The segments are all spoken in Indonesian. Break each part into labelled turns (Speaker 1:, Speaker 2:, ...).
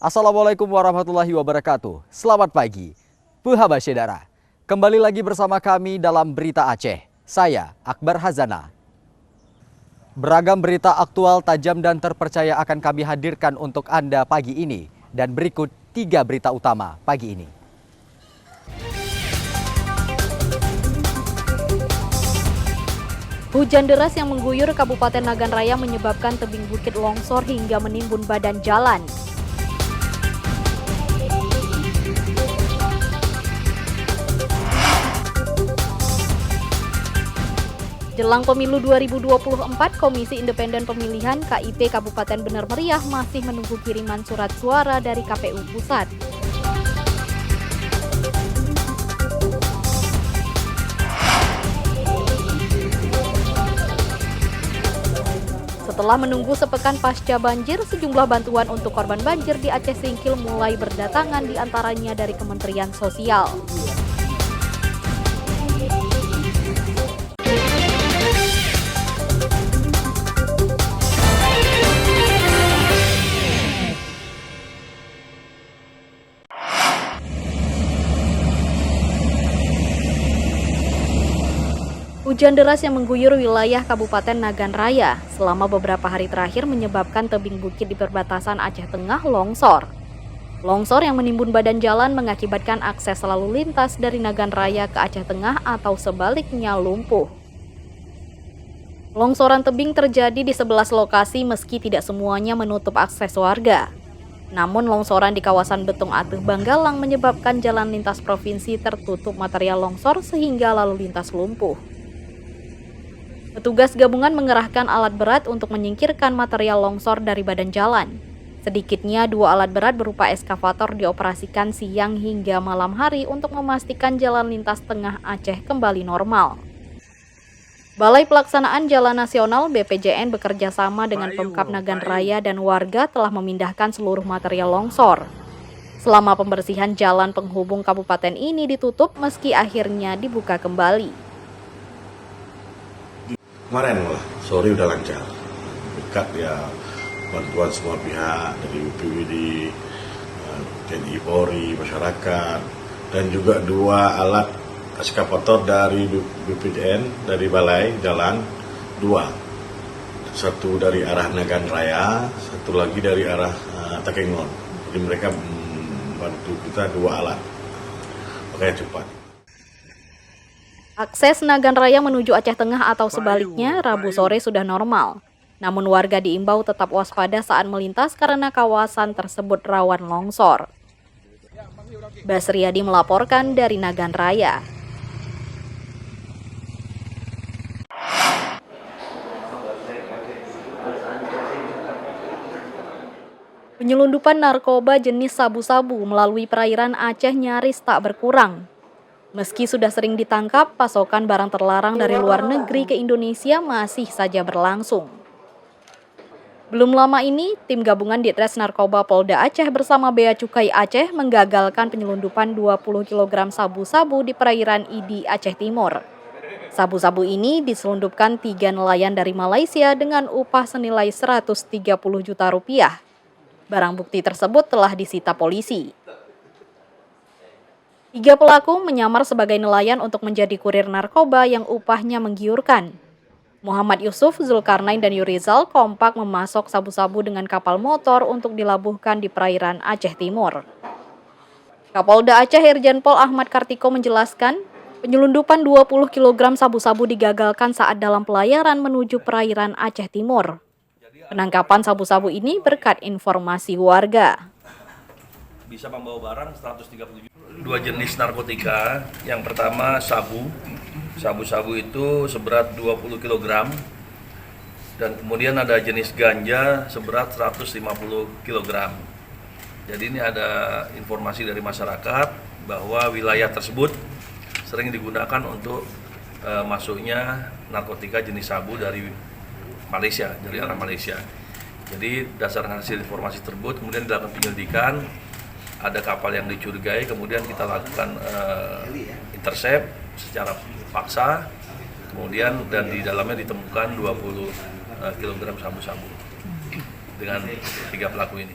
Speaker 1: Assalamualaikum warahmatullahi wabarakatuh. Selamat pagi, Puhaba Syedara. Kembali lagi bersama kami dalam Berita Aceh. Saya Akbar Hazana. Beragam berita aktual, tajam dan terpercaya akan kami hadirkan untuk Anda pagi ini. Dan berikut 3 berita utama pagi ini.
Speaker 2: Hujan deras yang mengguyur Kabupaten Nagan Raya menyebabkan tebing bukit longsor hingga menimbun badan jalan. Jelang pemilu 2024, Komisi Independen Pemilihan KIP Kabupaten Bener Meriah masih menunggu kiriman surat suara dari KPU Pusat. Setelah menunggu sepekan pasca banjir, sejumlah bantuan untuk korban banjir di Aceh Singkil mulai berdatangan, diantaranya dari Kementerian Sosial. Hujan deras yang mengguyur wilayah Kabupaten Nagan Raya selama beberapa hari terakhir menyebabkan tebing bukit di perbatasan Aceh Tengah longsor. Longsor yang menimbun badan jalan mengakibatkan akses lalu lintas dari Nagan Raya ke Aceh Tengah atau sebaliknya lumpuh. Longsoran tebing terjadi di 11 lokasi meski tidak semuanya menutup akses warga. Namun longsoran di kawasan Betung Atuh Banggalang menyebabkan jalan lintas provinsi tertutup material longsor sehingga lalu lintas lumpuh. Petugas gabungan mengerahkan alat berat untuk menyingkirkan material longsor dari badan jalan. Sedikitnya 2 alat berat berupa eskavator dioperasikan siang hingga malam hari untuk memastikan jalan lintas tengah Aceh kembali normal. Balai Pelaksanaan Jalan Nasional BPJN bekerja sama dengan Pemkab Nagan Raya dan warga telah memindahkan seluruh material longsor. Selama pembersihan, jalan penghubung kabupaten ini ditutup meski akhirnya dibuka kembali.
Speaker 3: Kemarin lah, sore udah lancar. Dekat ya, bantuan semua pihak dari BPBD, TNI Polri, masyarakat, dan juga 2 alat eskavator dari BPJN, dari Balai Jalan, 2. Satu dari arah Nagan Raya, satu lagi dari arah Takengon. Jadi mereka bantu kita 2 alat. Makanya cepat.
Speaker 2: Akses Nagan Raya menuju Aceh Tengah atau sebaliknya Rabu sore sudah normal. Namun warga diimbau tetap waspada saat melintas karena kawasan tersebut rawan longsor. Basriadi melaporkan dari Nagan Raya. Penyelundupan narkoba jenis sabu-sabu melalui perairan Aceh nyaris tak berkurang. Meski sudah sering ditangkap, pasokan barang terlarang dari luar negeri ke Indonesia masih saja berlangsung. Belum lama ini, tim gabungan Ditres Narkoba Polda Aceh bersama Bea Cukai Aceh menggagalkan penyelundupan 20 kg sabu-sabu di perairan Idi, Aceh Timur. Sabu-sabu ini diselundupkan 3 nelayan dari Malaysia dengan upah senilai 130 juta rupiah. Barang bukti tersebut telah disita polisi. 3 pelaku menyamar sebagai nelayan untuk menjadi kurir narkoba yang upahnya menggiurkan. Muhammad Yusuf, Zulkarnain, dan Yurizal kompak memasok sabu-sabu dengan kapal motor untuk dilabuhkan di perairan Aceh Timur. Kapolda Aceh Irjen Pol Ahmad Kartiko menjelaskan, penyelundupan 20 kg sabu-sabu digagalkan saat dalam pelayaran menuju perairan Aceh Timur. Penangkapan sabu-sabu ini berkat informasi warga.
Speaker 4: Bisa membawa barang 137. 2 jenis narkotika. Yang pertama sabu. Sabu-sabu itu seberat 20 kg. Dan kemudian ada jenis ganja seberat 150 kg. Jadi ini ada informasi dari masyarakat bahwa wilayah tersebut sering digunakan untuk masuknya narkotika jenis sabu dari Malaysia, dari arah Malaysia. Jadi berdasarkan hasil informasi tersebut kemudian dilakukan penyelidikan. Ada kapal yang dicurigai, kemudian kita lakukan intercept secara paksa, kemudian dan di dalamnya ditemukan 20 kg sabu-sabu dengan 3 pelaku ini.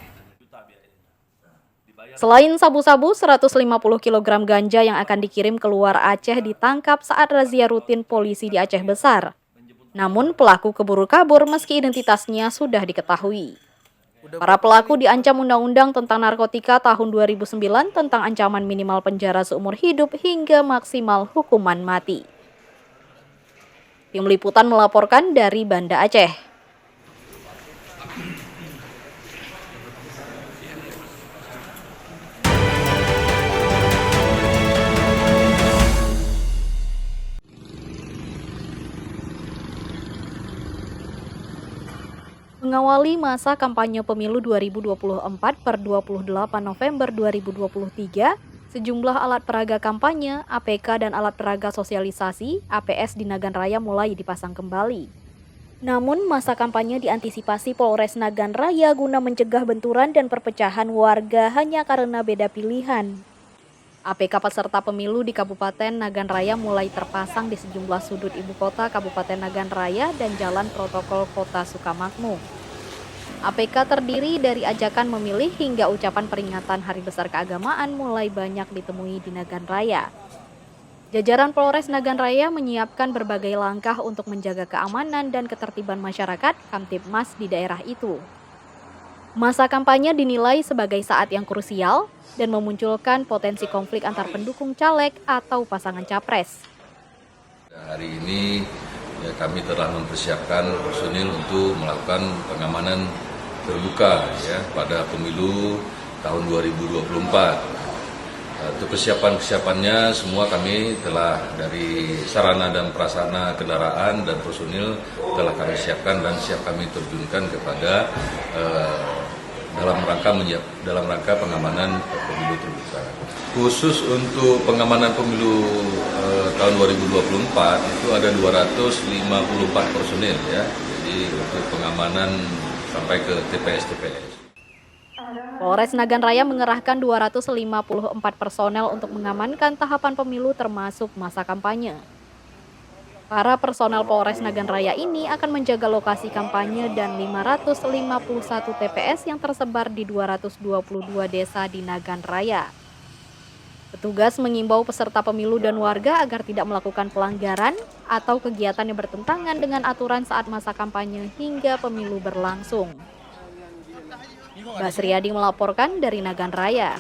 Speaker 2: Selain sabu-sabu, 150 kg ganja yang akan dikirim keluar Aceh ditangkap saat razia rutin polisi di Aceh Besar. Namun pelaku keburu kabur meski identitasnya sudah diketahui. Para pelaku diancam Undang-Undang tentang Narkotika tahun 2009 tentang ancaman minimal penjara seumur hidup hingga maksimal hukuman mati. Tim Liputan melaporkan dari Banda Aceh. Mengawali masa kampanye pemilu 2024 per 28 November 2023, sejumlah alat peraga kampanye, APK dan alat peraga sosialisasi, APS di Nagan Raya mulai dipasang kembali. Namun masa kampanye diantisipasi Polres Nagan Raya guna mencegah benturan dan perpecahan warga hanya karena beda pilihan. APK peserta pemilu di Kabupaten Nagan Raya mulai terpasang di sejumlah sudut ibu kota Kabupaten Nagan Raya dan jalan protokol Kota Sukamakmur. APK terdiri dari ajakan memilih hingga ucapan peringatan Hari Besar Keagamaan mulai banyak ditemui di Nagan Raya. Jajaran Polres Nagan Raya menyiapkan berbagai langkah untuk menjaga keamanan dan ketertiban masyarakat Kamtibmas di daerah itu. Masa kampanye dinilai sebagai saat yang krusial dan memunculkan potensi konflik antar pendukung caleg atau pasangan capres.
Speaker 5: Hari ini kami telah mempersiapkan personil untuk melakukan pengamanan terbuka pada pemilu tahun 2024. Untuk persiapannya semua kami telah dari sarana dan prasarana kendaraan dan personil telah kami siapkan dan siap kami terjunkan kepada dalam rangka pengamanan pemilu terbuka. Khusus untuk pengamanan pemilu tahun 2024 itu ada 254 personil Jadi untuk pengamanan sampai ke TPS-TPS.
Speaker 2: Polres Nagan Raya mengerahkan 254 personel untuk mengamankan tahapan pemilu termasuk masa kampanye. Para personel Polres Nagan Raya ini akan menjaga lokasi kampanye dan 551 TPS yang tersebar di 222 desa di Nagan Raya. Petugas mengimbau peserta pemilu dan warga agar tidak melakukan pelanggaran atau kegiatan yang bertentangan dengan aturan saat masa kampanye hingga pemilu berlangsung. Basriadi melaporkan dari Nagan Raya.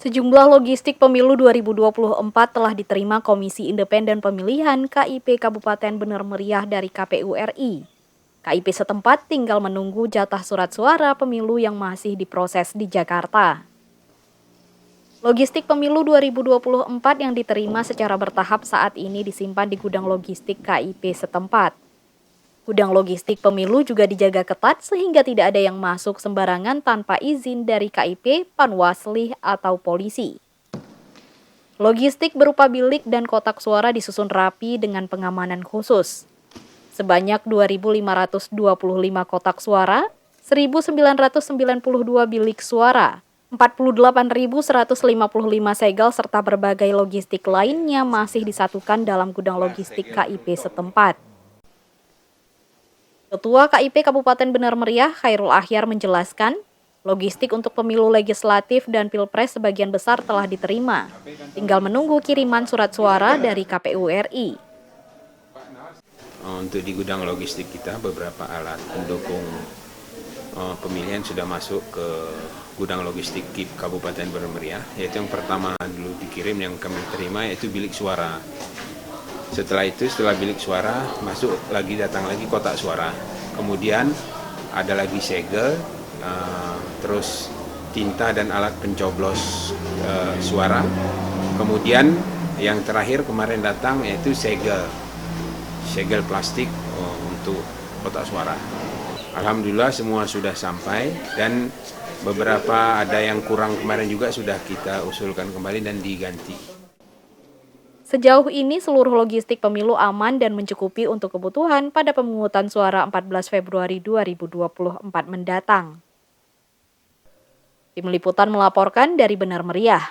Speaker 2: Sejumlah logistik pemilu 2024 telah diterima Komisi Independen Pemilihan KIP Kabupaten Bener Meriah dari KPU RI. KIP setempat tinggal menunggu jatah surat suara pemilu yang masih diproses di Jakarta. Logistik pemilu 2024 yang diterima secara bertahap saat ini disimpan di gudang logistik KIP setempat. Gudang logistik pemilu juga dijaga ketat sehingga tidak ada yang masuk sembarangan tanpa izin dari KIP, Panwaslih, atau polisi. Logistik berupa bilik dan kotak suara disusun rapi dengan pengamanan khusus. Sebanyak 2.525 kotak suara, 1.992 bilik suara, 48.155 segel serta berbagai logistik lainnya masih disatukan dalam gudang logistik KIP setempat. Ketua KIP Kabupaten Bener Meriah, Khairul Ahyar menjelaskan, logistik untuk pemilu legislatif dan pilpres sebagian besar telah diterima. Tinggal menunggu kiriman surat suara dari KPU RI.
Speaker 6: Untuk di gudang logistik kita, beberapa alat pendukung pemilihan sudah masuk ke gudang logistik KIP Kabupaten Bener Meriah. Yaitu yang pertama dulu dikirim yang kami terima yaitu bilik suara. Setelah itu, setelah bilik suara, datang lagi kotak suara. Kemudian ada lagi segel, terus tinta dan alat pencoblos suara. Kemudian yang terakhir kemarin datang yaitu segel plastik untuk kotak suara. Alhamdulillah semua sudah sampai dan beberapa ada yang kurang kemarin juga sudah kita usulkan kembali dan diganti.
Speaker 2: Sejauh ini seluruh logistik pemilu aman dan mencukupi untuk kebutuhan pada pemungutan suara 14 Februari 2024 mendatang. Tim Liputan melaporkan dari Benar Meriah.